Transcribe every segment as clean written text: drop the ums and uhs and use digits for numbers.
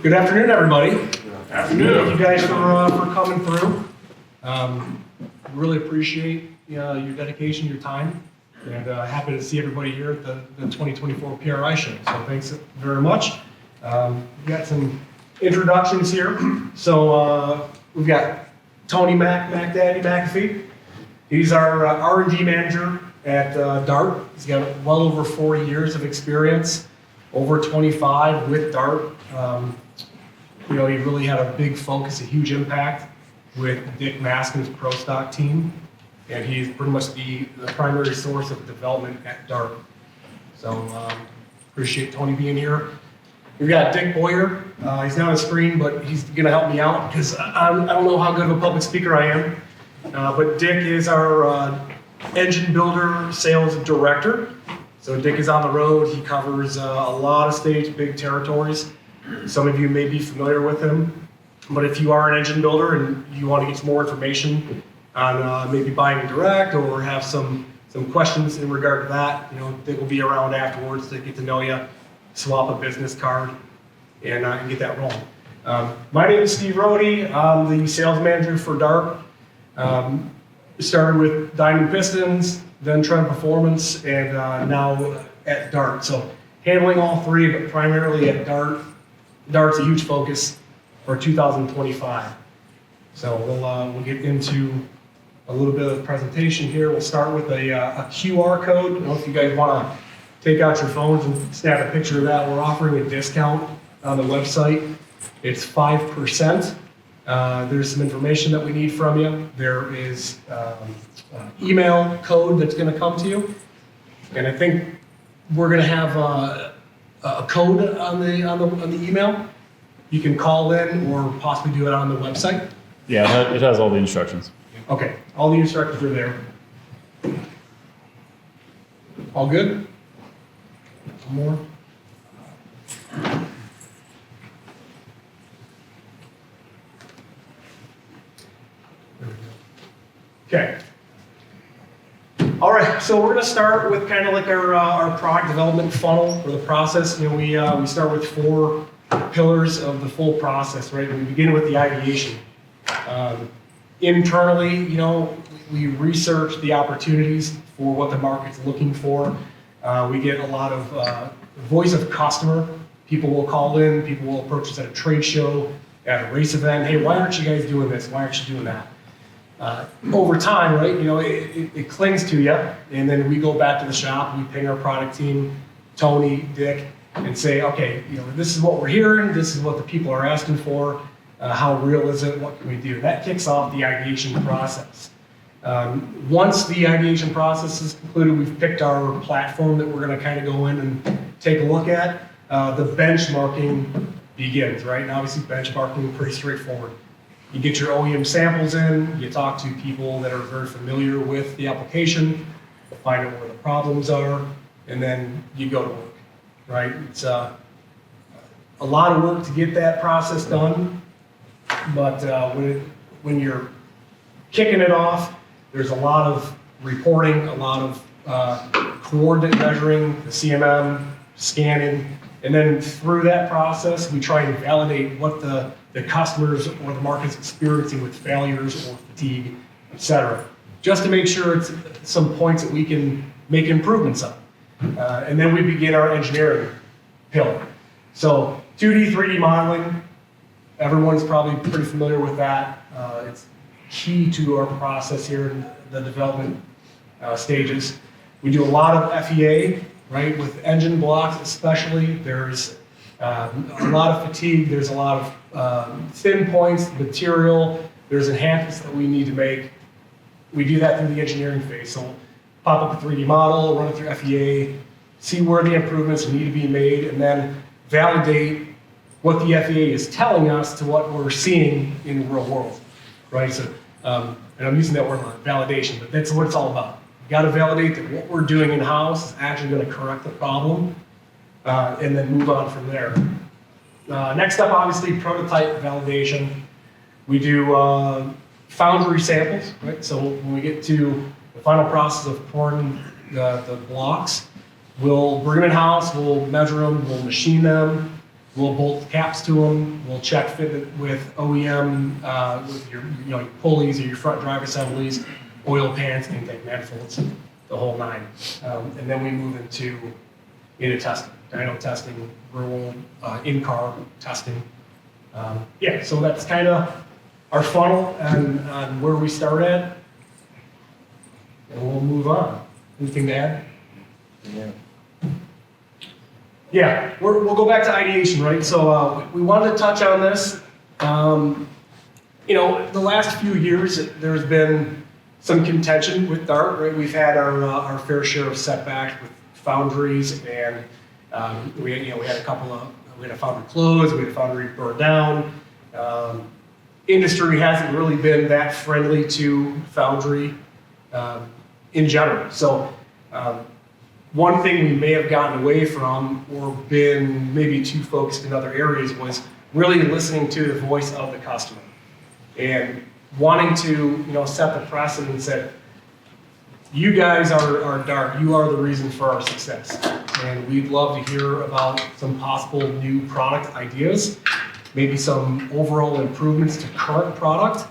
Good afternoon, everybody. Afternoon. Thank you guys for coming through. Really appreciate your dedication, your time, and happy to see everybody here at the 2024 PRI show. So thanks very much. We've got some introductions here. So we've got Tony Mac Daddy MacAfee. He's our R&D manager at Dart. He's got well over 40 years of experience, over 25 with Dart. He really had a big focus, a huge impact with Dick Maskin's Pro Stock team, and he's pretty much the primary source of development at Dart. So appreciate Tony being here. We've got Dick Boyer. He's not on the screen, but he's gonna help me out because I don't know how good of a public speaker I am. But Dick is our engine builder sales director. So Dick is on the road. He covers a lot of states, big territories. Some of you may be familiar with him, but if you are an engine builder and you want to get some more information on maybe buying direct or have some questions in regard to that, Dick will be around afterwards to get to know you, swap a business card, and get that rolling. My name is Steve Rhodey. I'm the sales manager for Dart. Started with Diamond Pistons, then Trend Performance, and now at Dart. So handling all three, but primarily at Dart. Dart's a huge focus for 2025. So we'll get into a little bit of the presentation here. We'll start with a QR code. I don't know if you guys want to take out your phones and snap a picture of that. We're offering a discount on the website. It's 5%. There's some information that we need from you. There is email code that's going to come to you, and I think we're going to have a code on the email. You can call in or possibly do it on the website. Yeah, it has all the instructions. Okay, all the instructions are there. All good? One more. There we go. Okay. All right, so we're going to start with kind of like our product development funnel or the process. We start with 4 pillars of the full process, right? We begin with the ideation. Internally, we research the opportunities for what the market's looking for. We get a lot of voice of customer. People will call in, people will approach us at a trade show, at a race event. Hey, why aren't you guys doing this? Why aren't you doing that? Over time, right, it clings to you, and then we go back to the shop, we ping our product team, Tony, Dick, and say, okay, this is what we're hearing, this is what the people are asking for, how real is it, what can we do? That kicks off the ideation process. Once the ideation process is concluded, we've picked our platform that we're going to kind of go in and take a look at. The benchmarking begins, right? And obviously benchmarking is pretty straightforward. You get your OEM samples in, you talk to people that are very familiar with the application, find out where the problems are, and then you go to work, right? It's a lot of work to get that process done, but when you're kicking it off, there's a lot of reporting, a lot of coordinate measuring, the CMM, scanning, and then through that process, we try and validate what the customers or the market's experiencing with failures or fatigue, et cetera, just to make sure it's some points that we can make improvements on. And then we begin our engineering pillar. So 2D, 3D modeling, everyone's probably pretty familiar with that. It's key to our process here in the development stages. We do a lot of FEA, right, with engine blocks especially. There's a lot of fatigue, there's a lot of thin points, material, there's enhancements that we need to make. We do that through the engineering phase. So pop up a 3D model, run it through FEA, see where the improvements need to be made, and then validate what the FEA is telling us to what we're seeing in the real world, right? So, and I'm using that word a lot, validation, but that's what it's all about. You got to validate that what we're doing in-house is actually going to correct the problem, and then move on from there. Next up, obviously, prototype validation. We do Foundry samples, right? So when we get to the final process of pouring the blocks, we'll bring them in-house, we'll measure them, we'll machine them, We'll bolt caps to them. We'll check fit with OEM, with your, your pulleys or your front drive assemblies, oil pans, intake manifolds, the whole nine. And then we move into testing, dyno testing, real in-car testing. Yeah, so that's kind of our funnel and where we start at. And we'll move on. Anything to add? Yeah. Yeah, we'll go back to ideation, right? So we wanted to touch on this. The last few years, there's been some contention with Dart, right? We've had our fair share of setbacks with foundries, and we had a foundry close, we had a foundry burn down. Industry hasn't really been that friendly to foundry in general. So one thing we may have gotten away from or been maybe too focused in other areas was really listening to the voice of the customer and wanting to set the precedent and say, you guys are Dart, you are the reason for our success. And we'd love to hear about some possible new product ideas, maybe some overall improvements to current product.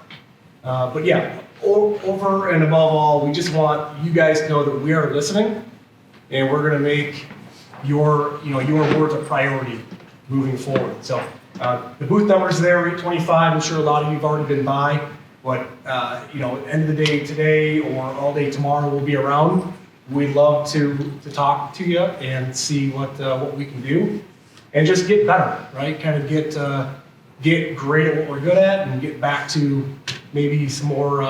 But yeah, over and above all, we just want you guys to know that we are listening, and we're going to make your words a priority moving forward. So the booth number's there, 825. I'm sure a lot of you have already been by, but end of the day today or all day tomorrow, we'll be around. We'd love to talk to you and see what we can do, and just get better, right? Kind of get great at what we're good at, and get back to maybe some more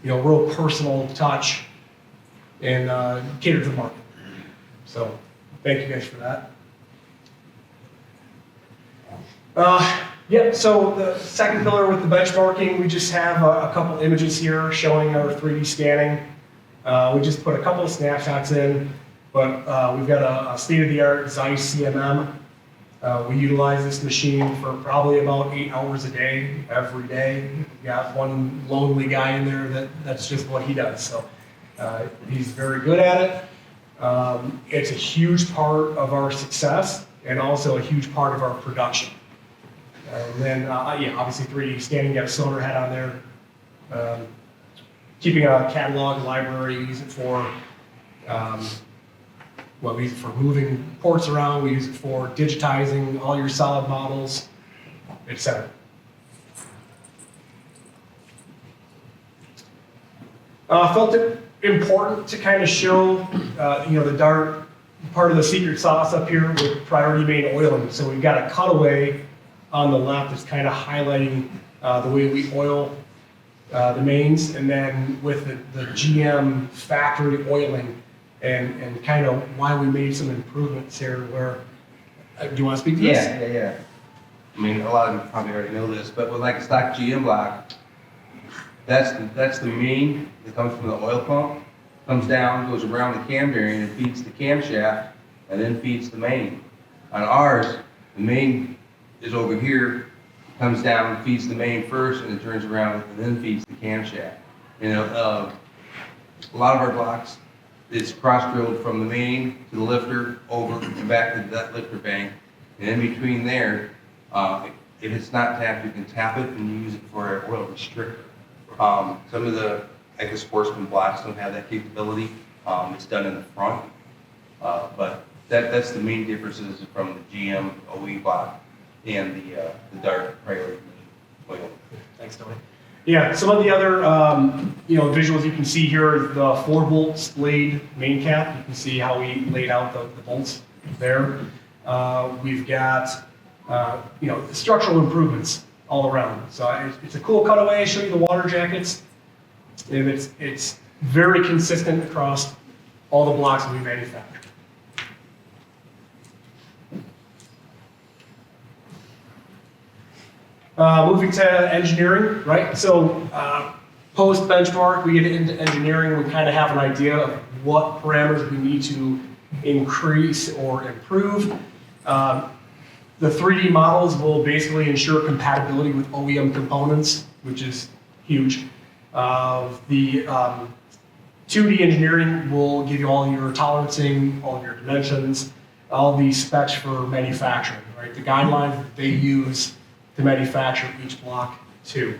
real personal touch and cater to the market. So thank you guys for that. So the second pillar with the benchmarking, we just have a couple images here showing our 3D scanning. We just put a couple of snapshots in, but we've got a state-of-the-art Zeiss CMM. We utilize this machine for probably about 8 hours a day, every day. We've got one lonely guy in there that's just what he does. So he's very good at it. It's a huge part of our success and also a huge part of our production. And then, obviously 3D scanning, got a cylinder head on there. Keeping a catalog library, we use it for, we use it for moving ports around, we use it for digitizing all your solid models, etc. Felt it important to kind of show, the Dart part of the secret sauce up here with priority main oiling. So we've got a cutaway on the left that's kind of highlighting the way we oil the mains, and then with the GM factory oiling and kind of why we made some improvements here where, do you want to speak to this? Yeah. I mean, a lot of you probably already know this, but with like a stock GM block, that's the main that comes from the oil pump, comes down, goes around the cam bearing and feeds the camshaft, and then feeds the main. On ours, the main is over here, comes down, feeds the main first, and it turns around and then feeds the camshaft. A lot of our blocks, it's cross-drilled from the main to the lifter, over and back to that lifter bank. And in between there, if it's not tapped, you can tap it and use it for an oil restrictor. Some of the Sportsman blocks don't have that capability. It's done in the front. But that's the main differences from the GM OE block and the Dart priority oil. Thanks, Tony. Yeah, some of the other visuals you can see here is the 4-bolt splayed main cap. You can see how we laid out the bolts there. We've got structural improvements all around. So it's a cool cutaway. I show you the water jackets, and it's very consistent across all the blocks that we manufacture. Moving to engineering, right? So post benchmark, we get into engineering. We kind of have an idea of what parameters we need to increase or improve. The 3D models will basically ensure compatibility with OEM components, which is huge. The 2D engineering will give you all your tolerancing, all your dimensions, all the specs for manufacturing, right? right? The guidelines that they use to manufacture each block to.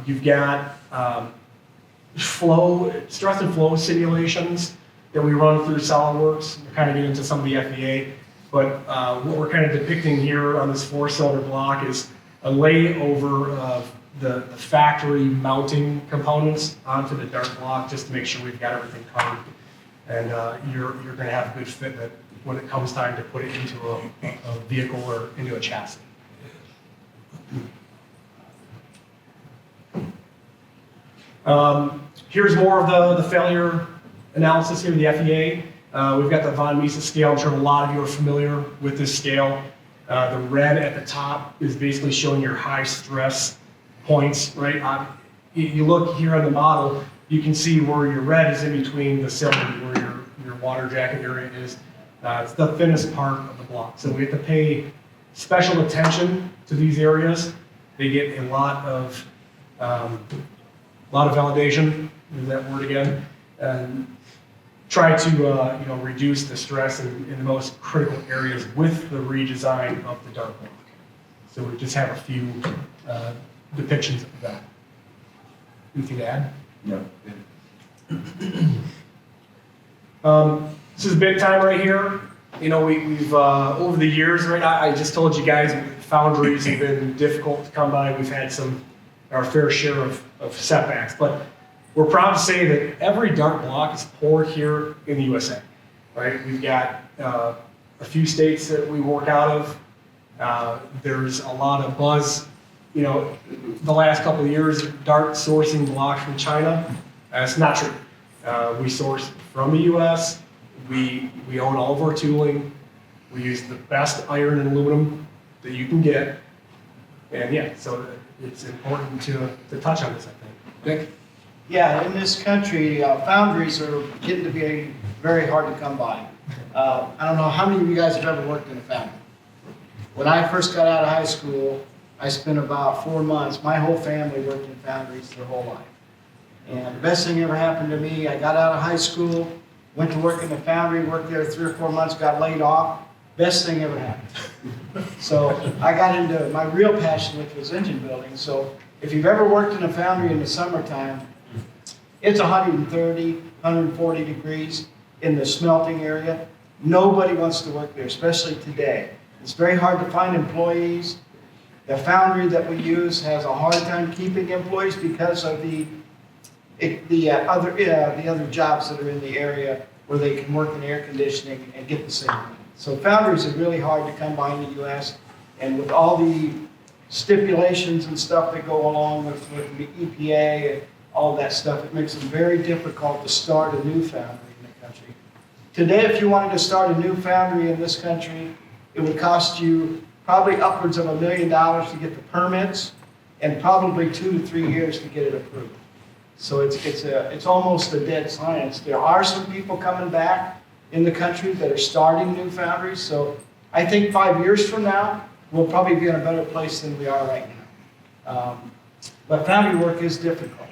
You've got stress and flow simulations that we run through SolidWorks. We're kind of getting into some of the FEA, but what we're kind of depicting here on this 4-cylinder block is a layover of the factory mounting components onto the dart block just to make sure we've got everything covered. And you're going to have good fitment when it comes time to put it into a vehicle or into a chassis. Here's more of the failure analysis here, the FEA. We've got the von Mises scale. I'm sure a lot of you are familiar with this scale. The red at the top is basically showing your high stress points, right? You look here on the model, you can see where your red is in between the cylinder, where your water jacket area is. It's the thinnest part of the block. So we have to pay special attention to these areas. They get a lot of validation, use that word again, and try to reduce the stress in the most critical areas with the redesign of the dart block. So we just have a few depictions of that. Anything to add? No. This is big time right here. We've over the years, right? I just told you guys, foundries have been difficult to come by. We've had our fair share of setbacks, but we're proud to say that every dart block is poured here in the USA, right? We've got a few states that we work out of. There's a lot of buzz. The last couple of years, dart sourcing blocks from China. That's not true. We source from the US. We own all of our tooling. We use the best iron and aluminum that you can get. And yeah, so it's important to touch on this, I think. Nick? Yeah, in this country, foundries are getting to be very hard to come by. I don't know how many of you guys have ever worked in a foundry. When I first got out of high school, I spent about 4 months. My whole family worked in foundries their whole life. And the best thing ever happened to me, I got out of high school, went to work in the foundry, worked there 3 or 4 months, got laid off. Best thing ever happened. So I got into my real passion, which was engine building. So if you've ever worked in a foundry in the summertime, it's 130, 140 degrees in the smelting area. Nobody wants to work there, especially today. It's very hard to find employees. The foundry that we use has a hard time keeping employees because of the other jobs that are in the area where they can work in air conditioning and get the same money. So foundries are really hard to come by in the U.S. And with all the stipulations and stuff that go along with the EPA and all that stuff, it makes it very difficult to start a new foundry in the country. Today, if you wanted to start a new foundry in this country, it would cost you probably upwards of $1 million to get the permits and probably 2 to 3 years to get it approved. So it's almost a dead science. There are some people coming back in the country that are starting new foundries. So I think 5 years from now, we'll probably be in a better place than we are right now. But foundry work is difficult.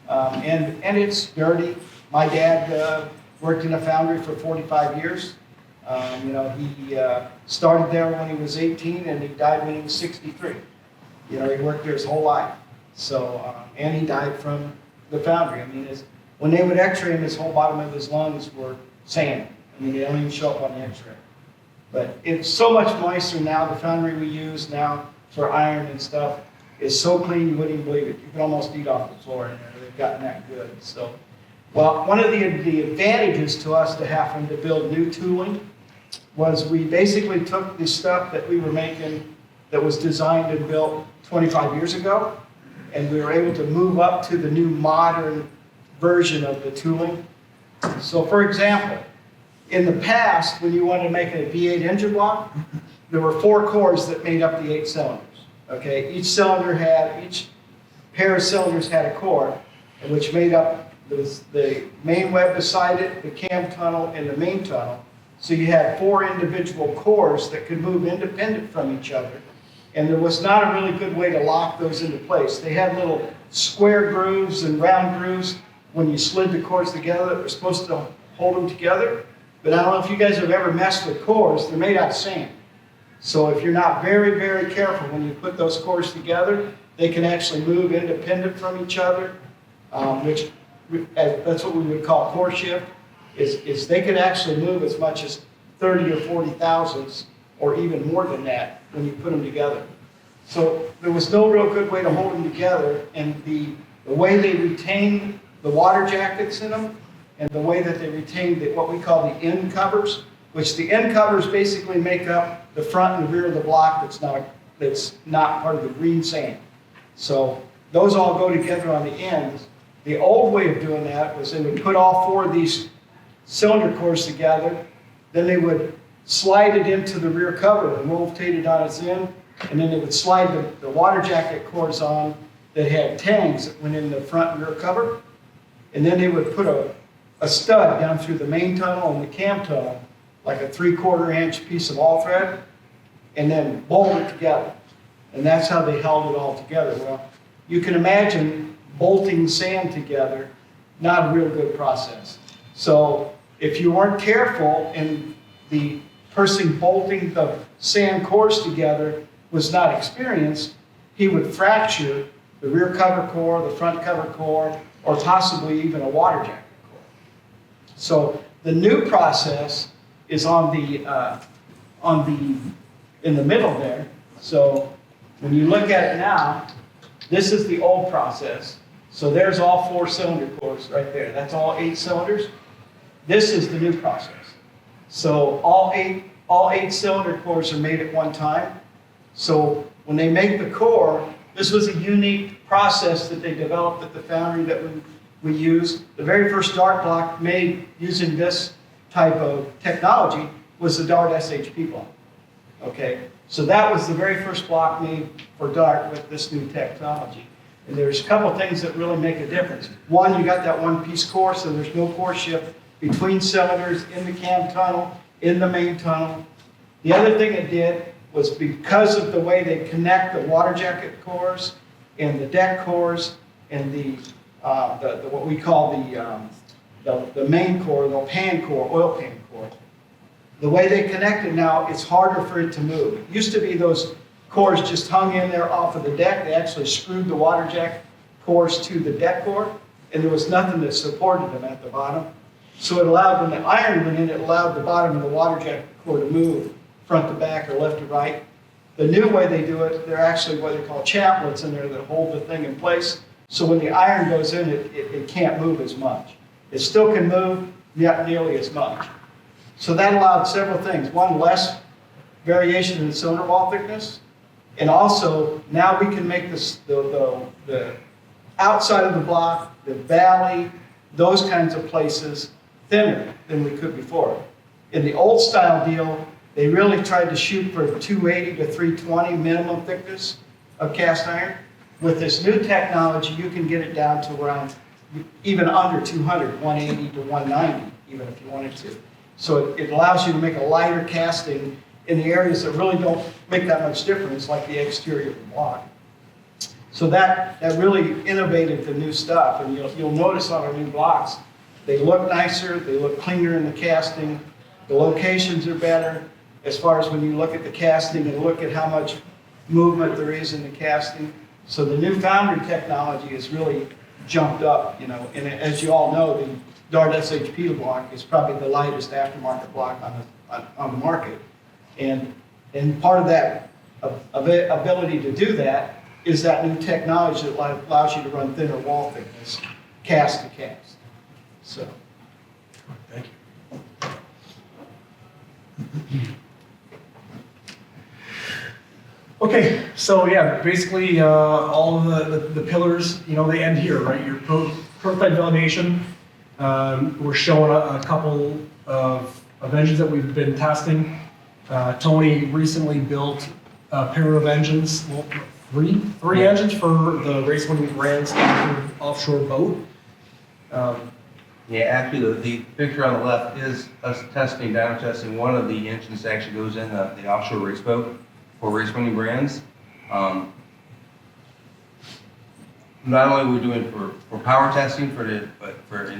And it's dirty. My dad worked in a foundry for 45 years. He started there when he was 18 and he died when he was 63. He worked there his whole life. So, and he died from the foundry. When they would x-ray him, his whole bottom of his lungs were sand. They don't even show up on the x-ray. But it's so much nicer now. The foundry we use now for iron and stuff is so clean you wouldn't even believe it. You could almost eat off the floor in there. They've gotten that good. So, well, one of the advantages to us to having to build new tooling was we basically took the stuff that we were making that was designed and built 25 years ago, and we were able to move up to the new modern version of the tooling. So for example, in the past, when you wanted to make a V8 engine block, there were 4 cores that made up the 8 cylinders. Okay, each pair of cylinders had a core, which made up the main web beside it, the cam tunnel, and the main tunnel. So you had 4 individual cores that could move independent from each other. And there was not a really good way to lock those into place. They had little square grooves and round grooves when you slid the cores together that were supposed to hold them together. But I don't know if you guys have ever messed with cores. They're made out of sand. So if you're not very, very careful when you put those cores together, they can actually move independent from each other, that's what we would call core shift, is they could actually move as much as 30 or 40 thousandths, or even more than that when you put them together. So there was no real good way to hold them together, and the way they retained the water jackets in them, and the way that they retained what we call the end covers, which the end covers basically make up the front and the rear of the block that's not part of the green sand. So those all go together on the ends. The old way of doing that was they would put all four of these cylinder cores together, then they would slide it into the rear cover and rotate it on its end, and then they would slide the water jacket cores on that had tangs that went in the front and rear cover, and then they would put a stud down through the main tunnel and the cam tunnel, like a 3/4 inch piece of all thread, and then bolt it together. And that's how they held it all together. Well, you can imagine bolting sand together, not a real good process. So if you weren't careful and the person bolting the sand cores together was not experienced, he would fracture the rear cover core, the front cover core, or possibly even a water jacket core. So the new process is in the middle there. So when you look at it now, this is the old process. So there's all 4 cylinder cores right there. That's all 8 cylinders. This is the new process. So all eight cylinder cores are made at one time. So when they make the core, this was a unique process that they developed at the foundry that we use. The very first dart block made using this type of technology was the Dart SHP block. Okay, so that was the very first block made for Dart with this new technology. And there's a couple things that really make a difference. One, you got that one-piece core, so there's no core shift between cylinders in the cam tunnel, in the main tunnel. The other thing it did was because of the way they connect the water jacket cores and the deck cores and the what we call the main core, the pan core, oil pan core. The way they connect it now, it's harder for it to move. It used to be those cores just hung in there off of the deck. They actually screwed the water jacket cores to the deck core, and there was nothing that supported them at the bottom. So it allowed, when the iron went in, it allowed the bottom of the water jacket core to move front to back or left to right. The new way they do it, they're actually what they call chaplets in there that hold the thing in place. So when the iron goes in, it can't move as much. It still can move, not nearly as much. So that allowed several things. One, less variation in cylinder wall thickness. And also, now we can make the outside of the block, the valley, those kinds of places thinner than we could before. In the old style deal, they really tried to shoot for 280 to 320 minimum thickness of cast iron. With this new technology, you can get it down to around even under 200, 180 to 190, even if you wanted to. So it allows you to make a lighter casting in the areas that really don't make that much difference, like the exterior of the block. So that really innovated the new stuff, and you'll notice on our new blocks, they look nicer, they look cleaner in the casting, the locations are better, as far as when you look at the casting and look at how much movement there is in the casting. So the new foundry technology has really jumped up, and as you all know, the Dart SHP block is probably the lightest aftermarket block on the market. And part of that ability to do that is that new technology that allows you to run thinner wall thickness, cast to cast. So. Thank you. Okay, so yeah, basically all of the pillars, they end here, right? Your prototype validation. We're showing a couple of engines that we've been testing. Tony recently built a pair of engines, three engines for the race winning Grand Standard offshore boat. Yeah, actually, the picture on the left is us down testing one of the engines that actually goes in the offshore race boat for race winning brands. Not only are we doing for power testing, but for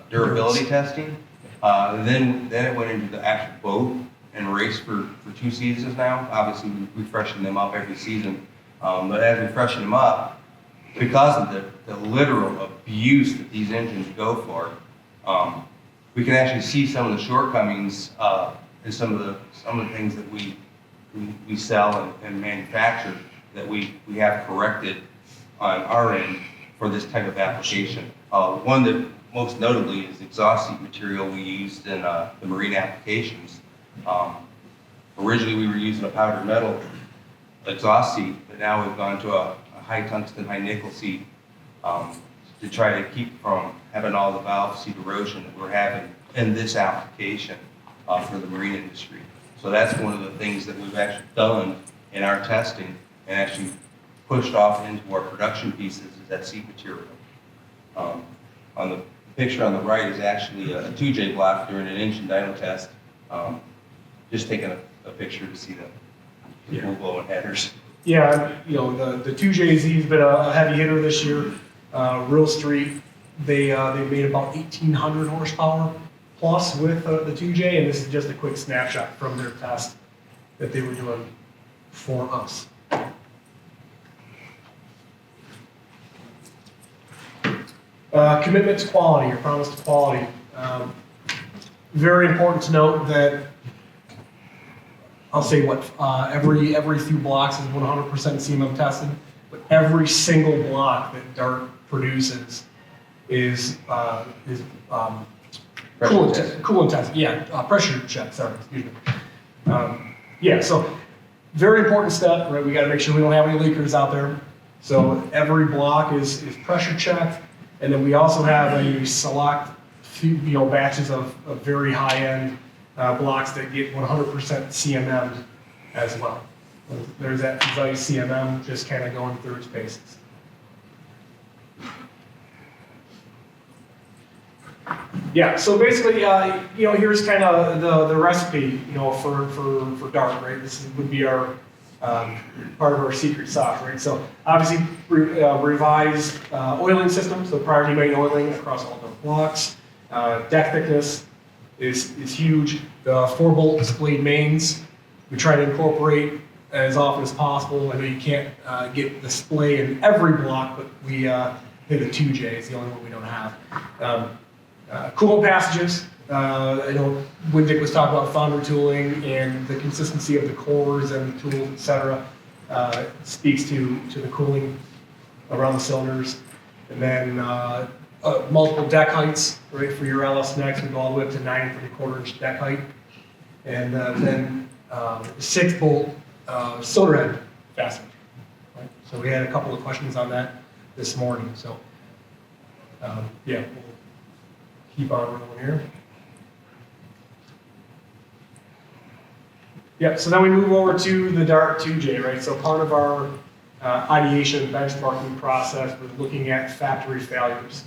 durability testing. Then it went into the actual boat, and raced for 2 seasons now. Obviously, we freshen them up every season. But as we freshen them up, because of the literal abuse that these engines go for, we can actually see some of the shortcomings in some of the things that we sell and manufacture that we have corrected on our end for this type of application. One that most notably is exhaust seat material we used in the marine applications. Originally we were using a powdered metal exhaust seat, but now we've gone to a high tungsten, high nickel seat to try to keep from having all the valve seat erosion that we're having in this application for the marine industry. So that's one of the things that we've actually done in our testing and actually pushed off into our production pieces is that seat material. On the picture on the right is actually a 2J block during an engine dyno test. Just taking a picture to see the full blowing headers. Yeah, you know, the 2JZ has been a heavy hitter this year. Real Street, they made about 1,800 horsepower plus with the 2J, and this is just a quick snapshot from their test that they were doing for us. Commitment to quality, or promise to quality. Very important to note that I'll say every few blocks is 100% CMM tested, but every single block that Dart produces is coolant tested. Yeah, pressure check. Sorry, excuse me. Yeah, so very important step, right? We got to make sure we don't have any leakers out there. So every block is pressure checked, and then we also have a select few, batches of very high-end blocks that get 100% CMM as well. There's that Zeiss CMM just kind of going through its paces. Yeah, so basically, here's kind of the recipe, for Dart, right? This would be our part of our secret sauce, right? So obviously, revised oiling system, so priority main oiling across all the blocks. Deck thickness is huge. The 4-bolt displayed mains, we try to incorporate as often as possible. I know you can't get display in every block, but we think the 2J is the only one we don't have. Coolant passages. I know Windick was talking about Foundry tooling and the consistency of the cores and the tools, etc. Speaks to the cooling around the cylinders. And then multiple deck heights, right? For your LS Next, we go all the way up to 9 3/4-inch deck height. And then 6-bolt cylinder head fastener. Right? So we had a couple of questions on that this morning. So we'll keep on rolling here. Yeah, so then we move over to the Dart 2J, right? So part of our ideation benchmarking process was looking at factory failures.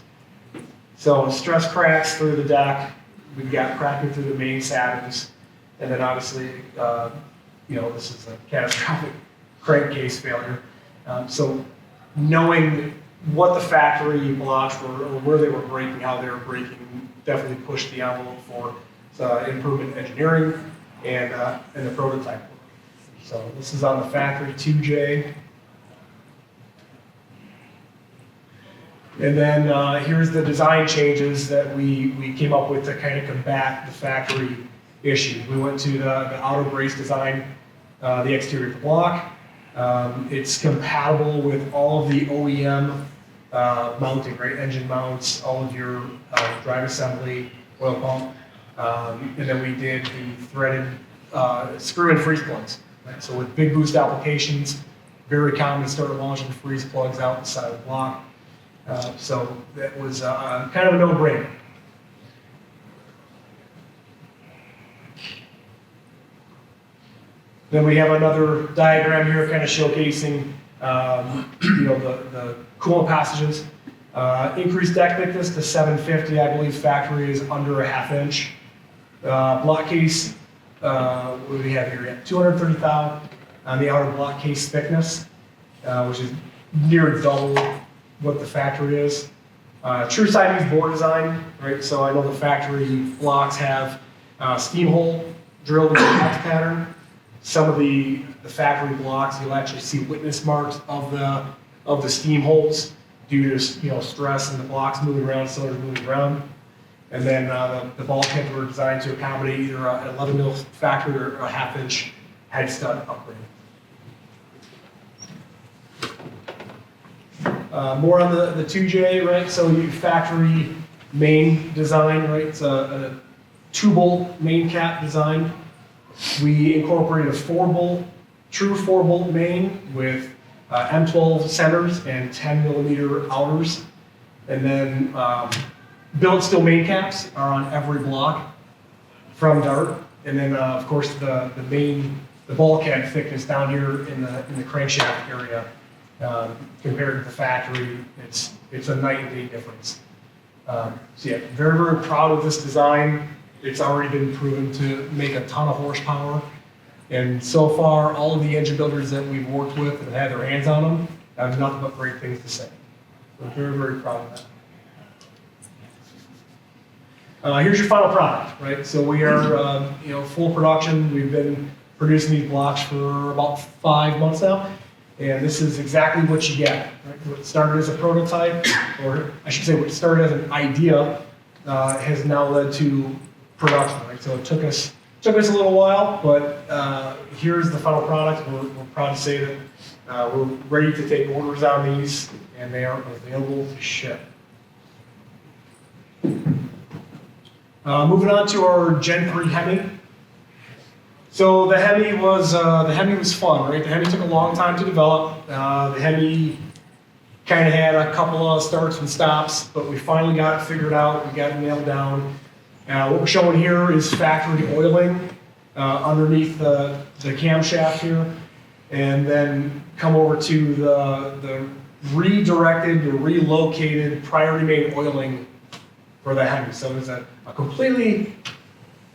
So stress cracks through the deck, we've got cracking through the main sabins, and then obviously, this is a catastrophic crankcase failure. So knowing what the factory blocks were, or where they were breaking, how they were breaking, definitely pushed the envelope for improvement in engineering and the prototype work. So this is on the factory 2J. And then here's the design changes that we came up with to kind of combat the factory issue. We went to the outer brace design, the exterior of the block. It's compatible with all of the OEM mounting, right? Engine mounts, all of your drive assembly, oil pump. And then we did the threaded screw and freeze plugs. Right? So with big boost applications, very common to start launching freeze plugs out the side of the block. So that was kind of a no-brainer. Then we have another diagram here kind of showcasing the coolant passages. Increased deck thickness to 750, I believe factory is under a 1/2 inch. Block case, what do we have here? We have 230 thou on the outer block case thickness, which is near double what the factory is. True Siamese bore design, right? So I know the factory blocks have steam hole drilled in the box pattern. Some of the factory blocks, you'll actually see witness marks of the steam holes due to stress and the blocks moving around, cylinders moving around. And then the bulkheads were designed to accommodate either an 11 mil factory or a 1/2 inch head stud upgrade. More on the 2J, right? So you factory main design, right? It's a 2-bolt main cap design. We incorporated a 4-bolt, true 4-bolt main with M12 centers and 10 millimeter outers. And then billet steel main caps are on every block from Dart. And then of course the bulkhead thickness down here in the crankshaft area compared to the factory, it's a night and day difference. So yeah, very, very proud of this design. It's already been proven to make a ton of horsepower. And so far, all of the engine builders that we've worked with and had their hands on them have nothing but great things to say. So very, very proud of that. Here's your final product, right? So we are, full production. We've been producing these blocks for about 5 months now. And this is exactly what you get. Right? What started as a prototype, or I should say what started as an idea, has now led to production. Right? So it took us a little while, but here's the final product. We're proud to say that we're ready to take orders on these, and they are available to ship. Moving on to our Gen 3 Hemi. So the Hemi was fun, right? The Hemi took a long time to develop. The Hemi kind of had a couple of starts and stops, but we finally got it figured out. We got it nailed down. What we're showing here is factory oiling underneath the camshaft here, and then come over to the redirected or relocated priority main oiling for the Hemi. So there's a completely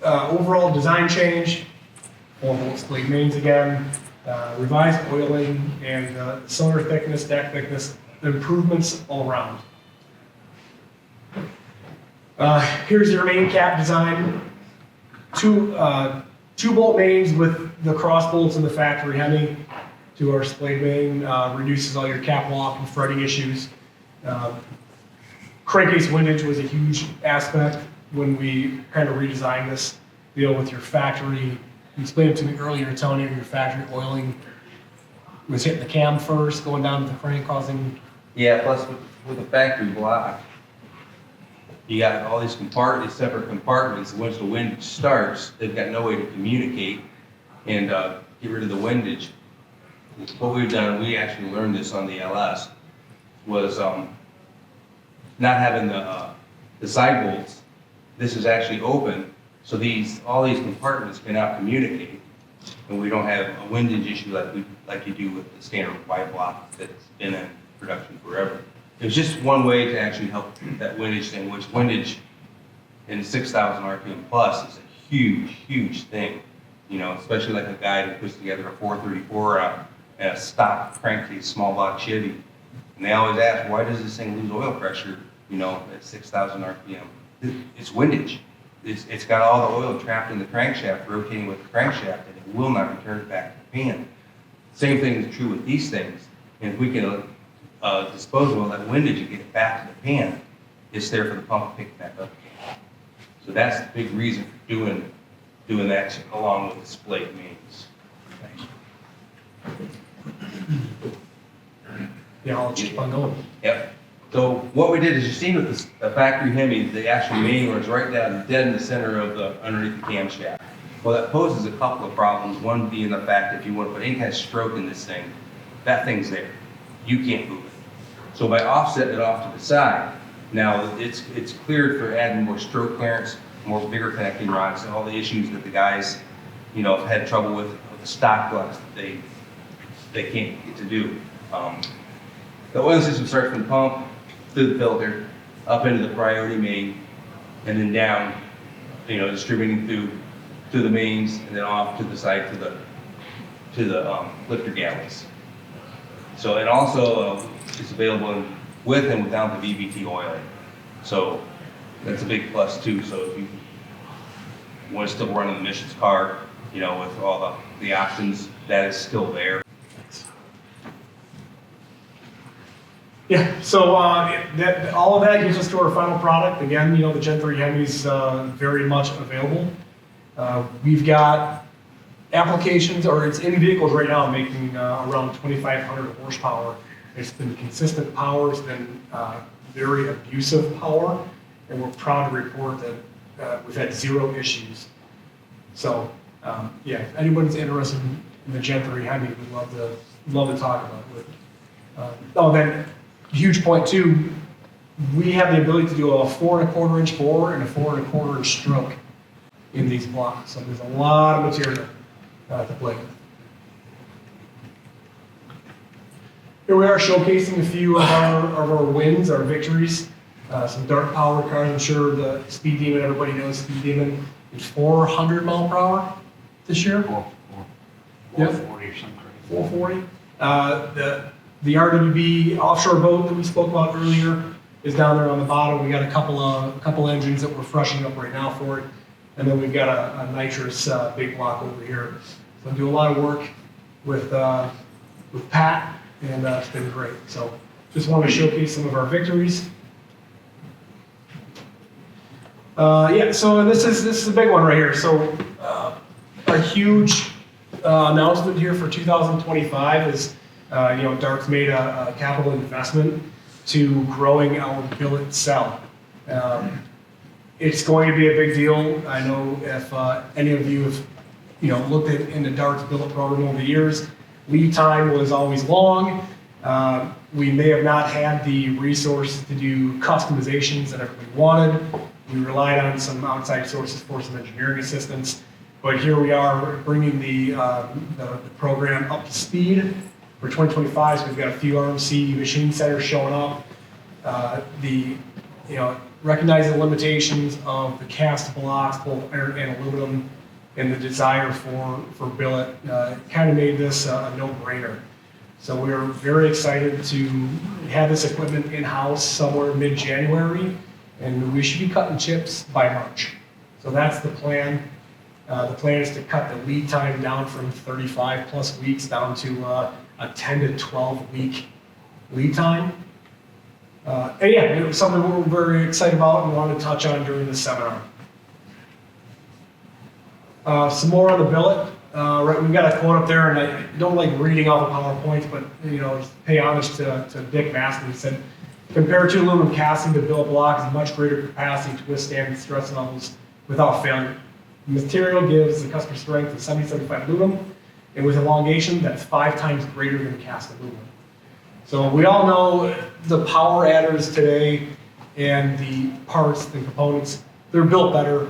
overall design change. 4-bolt split mains again, revised oiling, and cylinder thickness, deck thickness, improvements all around. Here's your main cap design. Two bolt mains with the cross bolts in the factory Hemi to our splayed main, reduces all your cap lock and threading issues. Crankcase windage was a huge aspect when we kind of redesigned this deal with your factory. You explained it to me earlier, Tony, your factory oiling was hitting the cam first, going down to the crank, causing... Yeah, plus with the factory block, you got all these separate compartments. Once the windage starts, they've got no way to communicate and get rid of the windage. What we've done, we actually learned this on the LS, was not having the side bolts. This is actually open. So all these compartments cannot communicate, and we don't have a windage issue like you do with the standard wide block that's been in production forever. It's just one way to actually help that windage thing, which windage in 6,000 RPM plus is a huge, huge thing. Especially like a guy that puts together a 434 and a stock crankcase small block Chevy, and they always ask, why does this thing lose oil pressure? At 6,000 RPM. It's windage. It's got all the oil trapped in the crankshaft, rotating with the crankshaft, and it will not return back to the pan. Same thing is true with these things. And if we can dispose of all that windage and get it back to the pan, it's there for the pump to pick it back up again. So that's the big reason for doing that along with the splayed mains. Yeah, I'll keep on going. Yep. So what we did is, you see with the factory Hemi, the actual main was right down dead in the center of underneath the camshaft. Well, that poses a couple of problems. One being the fact that if you want to put any kind of stroke in this thing, that thing's there. You can't move it. So by offsetting it off to the side, now it's cleared for adding more stroke clearance, more bigger connecting rods, and all the issues that the guys, have had trouble with the stock blocks that they can't get to do. The oil system starts from the pump, through the filter, up into the priority main, and then down, distributing through the mains, and then off to the side to the lifter galleys. So, and also it's available with and without the VBT oiling. So that's a big plus too. So if you was still running the missions card, you know, with all the options, that is still there. Yeah, so all of that gets us to our final product. Again, you know, the Gen 3 Hemi is very much available. We've got applications, or it's in vehicles right now making around 2,500 horsepower. It's been consistent power, it's been very abusive power, and we're proud to report that we've had 0 issues. So, yeah, if anyone's interested in the Gen 3 Hemi, we'd love to talk about it. Then, huge point too, we have the ability to do a 4 1/4 inch bore and a 4 1/4 inch stroke in these blocks. So there's a lot of material to play with. Here we are showcasing a few of our wins, our victories. Some dark power cars. I'm sure the Speed Demon, everybody knows Speed Demon, is 400 mile per hour this year. 440 or something. 440. The RWB offshore boat that we spoke about earlier is down there on the bottom. We got a couple engines that we're freshening up right now for it, and then we've got a nitrous big block over here. So I do a lot of work with Pat, and it's been great. So just wanted to showcase some of our victories. Yeah. So this is a big one right here. So a huge announcement here for 2025 is. You know, Dart's made a capital investment to growing our billet cell. It's going to be a big deal. I know if any of you have, you know, looked into Dart's billet program over the years, lead time was always long. We may have not had the resources to do customizations that everybody wanted. We relied on some outside sources for some engineering assistance. But here we are bringing the program up to speed. For 2025, so we've got a few RMC machine centers showing up. Recognizing the limitations of the cast blocks, both iron and aluminum, and the desire for billet, kind of made this a no-brainer. So we are very excited to have this equipment in-house somewhere mid-January, and we should be cutting chips by March. So that's the plan. The plan is to cut the lead time down from 35 plus weeks down to a 10 to 12 week lead time. And yeah, it was something we're very excited about and wanted to touch on during the seminar. Some more on the billet. Right, we've got a quote up there, and I don't like reading off of PowerPoints, but you know, pay homage to Dick Maston. He said, compared to aluminum casting, the billet block has much greater capacity to withstand stress levels without failure. The material gives the customer strength of 70-75 aluminum, and with elongation, that's 5 times greater than cast aluminum. So we all know the power adders today and the parts, the components, they're built better.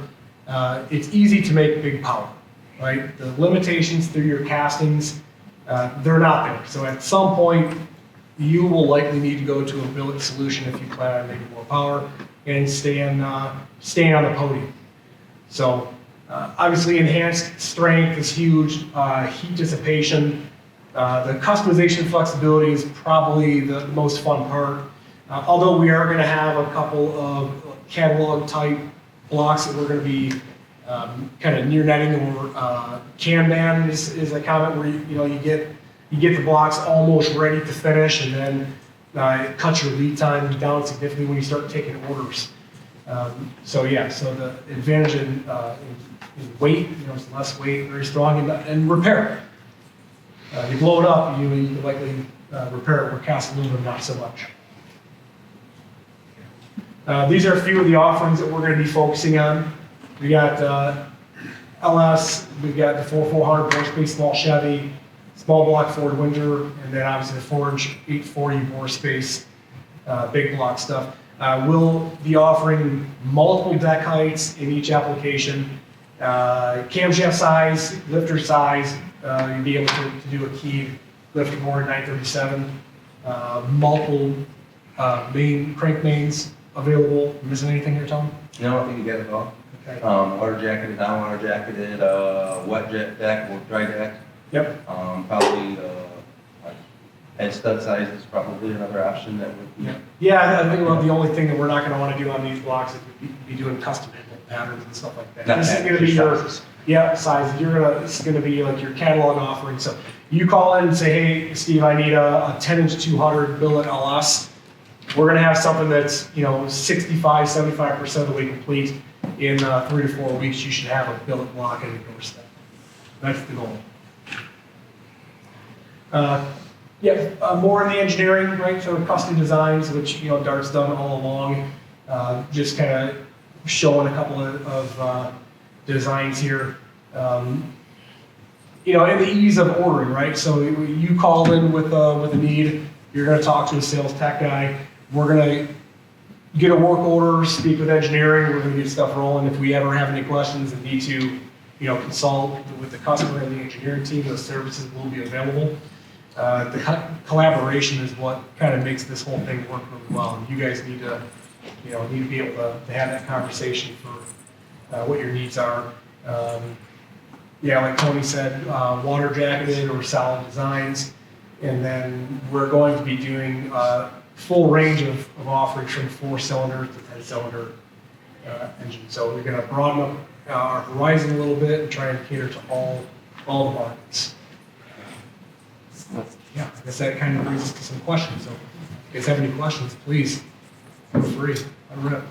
It's easy to make big power, right? The limitations through your castings, they're not there. So at some point, you will likely need to go to a billet solution if you plan on making more power and staying on the podium. So obviously enhanced strength is huge, heat dissipation. The customization flexibility is probably the most fun part. Although we are going to have a couple of catalog type blocks that we're going to be kind of near netting, or Kanban is a comment where you get the blocks almost ready to finish, and then it cuts your lead time down significantly when you start taking orders. So the advantage in weight, it's less weight, very strong, and repair. You blow it up, you can likely repair it, where cast aluminum not so much. These are a few of the offerings that we're going to be focusing on. We got LS, we've got the 4400 bore space small Chevy, small block Ford Winter, and then obviously the Forge 840 bore space big block stuff. We'll be offering multiple deck heights in each application, camshaft size, lifter size. You'll be able to do a key lifter board 937, multiple main crank mains available. Missing anything here, Tom? No, I think you got it all. Okay. Water jacketed, non-water jacketed, wet jet deck, or dry deck. Yep. Probably Head stud size is probably another option that would be. Yeah, I think about the only thing that we're not gonna wanna do on these blocks is be doing custom patterns and stuff like that. Not This is gonna be just your, sizes. yeah, size, this is gonna be like your catalog offering, so you call in and say, hey, Steve, I need a 10-inch 200 billet LS. We're gonna have something that's, 65, 75% of the way complete. In 3 to 4 weeks, you should have a billet block at your doorstep. That's the goal. More in the engineering, right? So custom designs, which Dart's done all along. Just kind of showing a couple of designs here. And the ease of ordering, right? So you call in with a need. You're going to talk to a sales tech guy. We're going to get a work order, speak with engineering. We're going to get stuff rolling. If we ever have any questions and need to, consult with the customer and the engineering team, those services will be available. The collaboration is what kind of makes this whole thing work really well. And you guys need to, be able to have that conversation for what your needs are. Like Tony said, water jacketed or solid designs. And then we're going to be doing full range of offerings from 4-cylinder to 10-cylinder engine. So we're going to broaden up our horizon a little bit and try and cater to all the markets. I guess that kind of brings us to some questions. So if you guys have any questions, please feel free. I'm rip.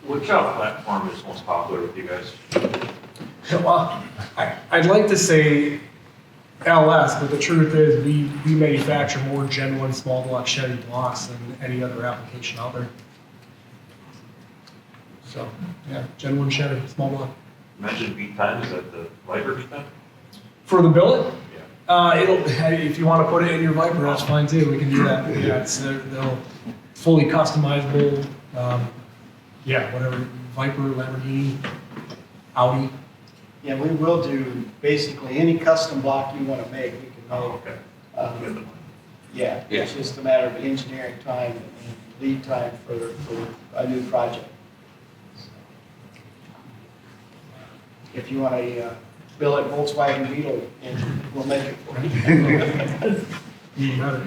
Which platform is most popular with you guys? Well, I'd like to say LS, but the truth is we manufacture more Gen 1 small block Chevy blocks than any other application out there. So, Gen 1 Chevy, small block. You mentioned beat time, is that the Viper beat time? For the billet? Yeah. If you want to put it in your Viper, that's fine too. We can do that. They'll fully customizable. Whatever Viper, Lamborghini, Audi. Yeah, we will do basically any custom block you want to make, we can make. Oh, okay. Yeah, Yeah. it's just a matter of engineering time and lead time for a new project. If you want a Billet Volkswagen Beetle engine, we'll make it for you. Even better.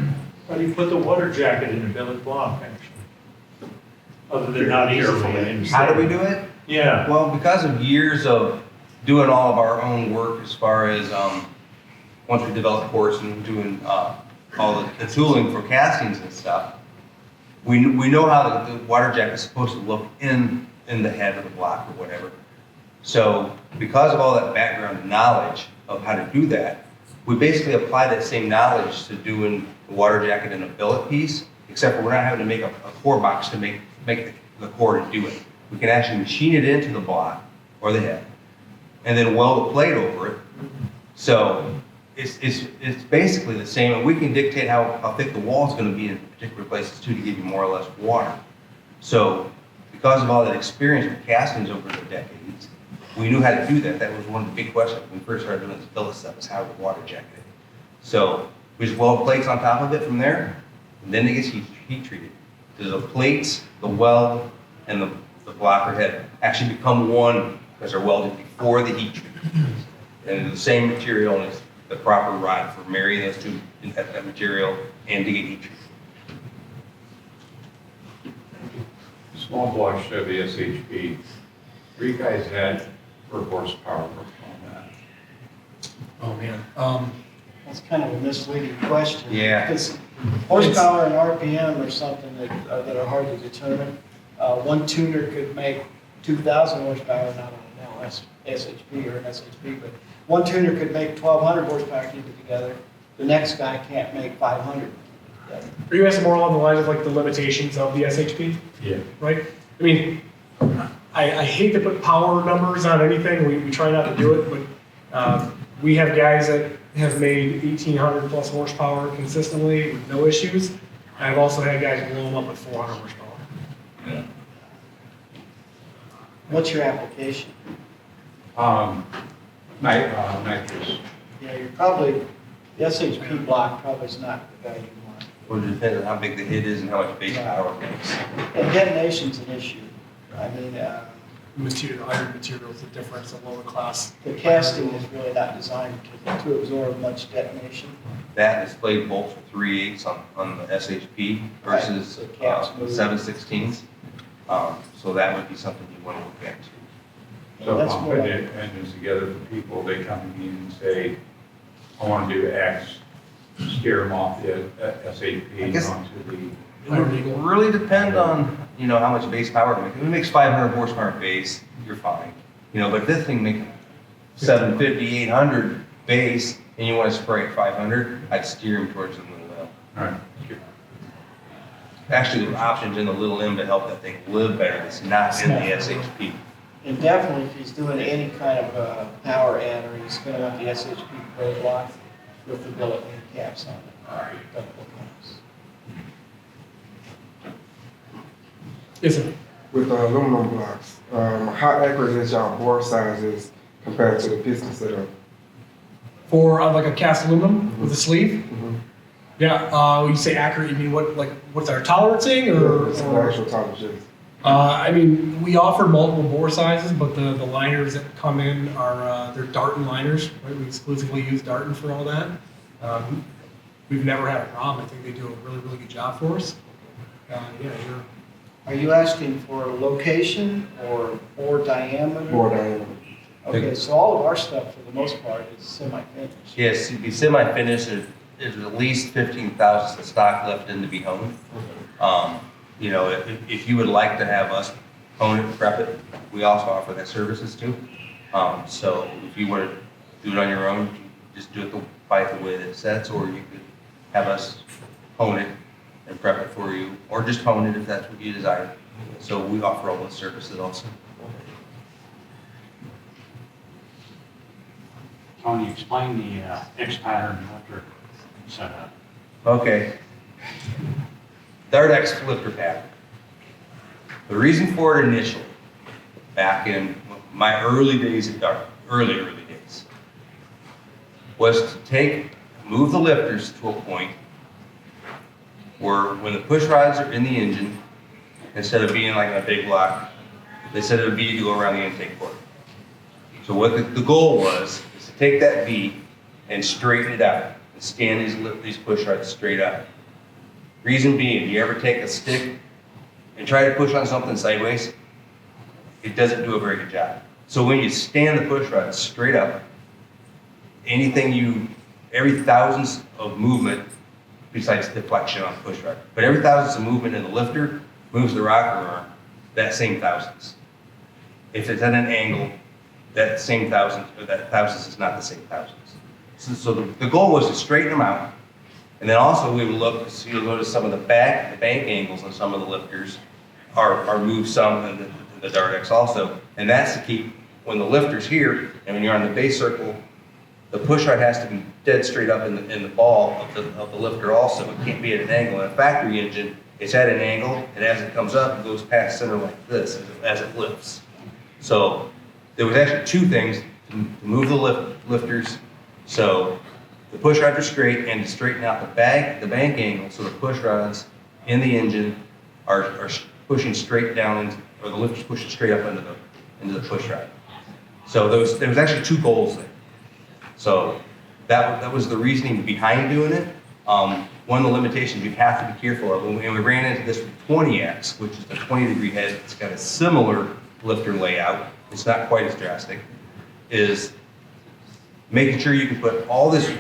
How do you put the water jacket in a billet block, actually? Other than not easily. How do we do it? Yeah. Well, because of years of doing all of our own work as far as, once we developed course and doing all the tooling for castings and stuff, we know how the water jacket is supposed to look in the head of the block or whatever. So because of all that background knowledge of how to do that, we basically apply that same knowledge to doing the water jacket in a billet piece, except for we're not having to make a core box to make the core to do it. We can actually machine it into the block or the head, and then weld a plate over it. So it's basically the same, and we can dictate how thick the wall is going to be in particular places too to give you more or less water. So because of all that experience with castings over the decades, we knew how to do that. That was one of the big questions when we first started doing this billet stuff, is how to water jacket it. So we just weld plates on top of it from there, and then it gets heat treated. So the plates, the weld, and the blocker head actually become one because they're welded before the heat treatment. And the same material, and it's the proper rod for marrying those two, that material, and to get heat treated. Small block Chevy SHP, what do you guys had for horsepower on that? Oh man. That's kind of a misleading question. Yeah. Because horsepower and RPM are something that are hard to determine. One tuner could make 2,000 horsepower, not on an SHP or an SHP, but one tuner could make 1,200 horsepower keep it together. The next guy can't make 500 together. Are you asking more along the lines of like the limitations of the SHP? Yeah. Right? I mean, I hate to put power numbers on anything. We try not to do it, but we have guys that have made 1,800 plus horsepower consistently with no issues. I've also had guys blow them up with 400 horsepower. Yeah. What's your application? Nitrous. Yeah, you're probably, the SHP block probably is not the guy you want. Well, it depends on how big the hit is and how much base power it makes. And detonation's an issue. I mean, material, iron material is the difference, a lower class. The casting is really not designed to absorb much detonation. That displayed bolts for 3/8 on the SHP Right, versus so it can't smooth. 7/16s. So that would be something you want to look at too. So That's if I'm more putting like- engines together for people, they come to me and say, I want to do X, steer them off the I SHP guess- onto the, It would really depend on, how much base power it makes. If it makes 500 horsepower base, you're fine. But if this thing makes 750, 800 base, and you want to spray at 500, I'd steer him towards the little L. all right. Actually, there are options in the little M to help that thing live better. It's not in the SHP. And definitely, if he's doing any kind of power adder, he's gonna want the SHP Pro block with the billet and caps on it. Double caps. Yes, sir. With aluminum blocks, how accurate is y'all bore sizes compared to the piston setup? For like a cast aluminum with a sleeve? Mhm. Yeah, when you say accurate, you mean what's our tolerancing or? It's the or- actual tolerances. We offer multiple bore sizes, but the liners that come in are, they're Darton liners, right? We exclusively use Darton for all that. We've never had a problem. I think they do a really, really good job for us. Are you asking for location or bore diameter? Bore diameter. Okay, so all of our stuff, for the most part, is semi-finished. Yes, the semi-finished is at least 15 thousandths of stock left in to be honed. If you would like to have us hone it and prep it, we also offer that services too. So if you want to do it on your own, just do it by the way that it sets, or you could have us hone it and prep it for you, or just hone it if that's what you desire. So we offer all those services also. Tony, explain the X pattern lifter setup. Okay. Dardex lifter pattern. The reason for it initially, back in my early days at Dart, early days, was to move the lifters to a point where when the push rods are in the engine, instead of being like in a big block, they said it would be to go around the intake port. So what the goal was, is to take that V and straighten it out, and stand these push rods straight up. Reason being, you ever take a stick and try to push on something sideways, it doesn't do a very good job. So when you stand the push rod straight up, every thousandth of movement, besides deflection on the push rod, but every thousandth of movement in the lifter moves the rocker arm that same thousandths. If it's at an angle, that thousandths is not the same thousandths. So the goal was to straighten them out. And then also we would look to see, you'll notice some of the bank angles on some of the lifters are moved some in the Dardex also. And that's to keep, when the lifter's here, and when you're on the base circle, the push rod has to be dead straight up in the ball of the lifter also. It can't be at an angle. In a factory engine, it's at an angle, and as it comes up, it goes past center like this as it lifts. So there was actually two things to move the lifters. So the push rods are straight, and to straighten out the bank angle, so the push rods in the engine are pushing straight down, or the lifter's pushing straight up into the push rod. So there was actually two goals there. So that was the reasoning behind doing it. One of the limitations you have to be careful of, and we ran into this with 20X, which is the 20-degree head. It's got a similar lifter layout. It's not quite as drastic. Is making sure you can put all this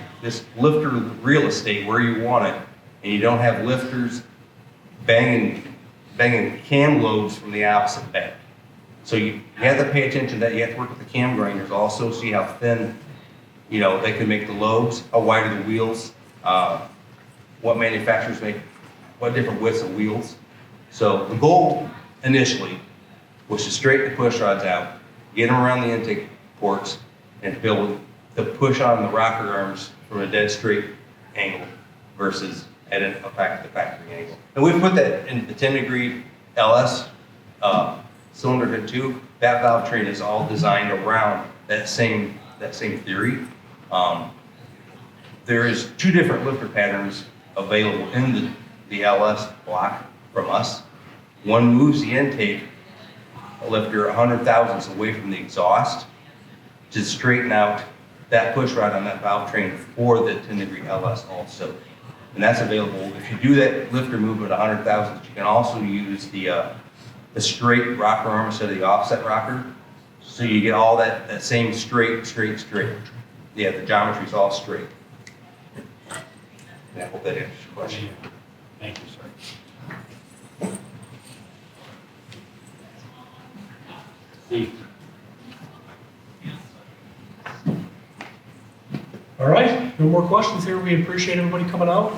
lifter real estate where you want it, and you don't have lifters banging cam loads from the opposite bank. So you have to pay attention to that. You have to work with the cam grinders also, see how thin, they can make the lobes, how wide are the wheels, what manufacturers make, what different widths of wheels. So the goal initially was to straighten the push rods out, get them around the intake ports, and to be able to push on the rocker arms from a dead straight angle versus at the factory angle. And we put that in the 10-degree LS cylinder head too. That valve train is all designed around that same theory. There is two different lifter patterns available in the LS block from us. One moves the intake a lifter 100 thousandths away from the exhaust to straighten out that push rod on that valve train for the 10-degree LS also. And that's available. If you do that lifter movement 100 thousandths, you can also use the straight rocker arm instead of the offset rocker. So you get all that same straight. Yeah, the geometry's all straight. And I hope that answers your question. Thank you, sir. Steve? All right, no more questions here. We appreciate everybody coming out.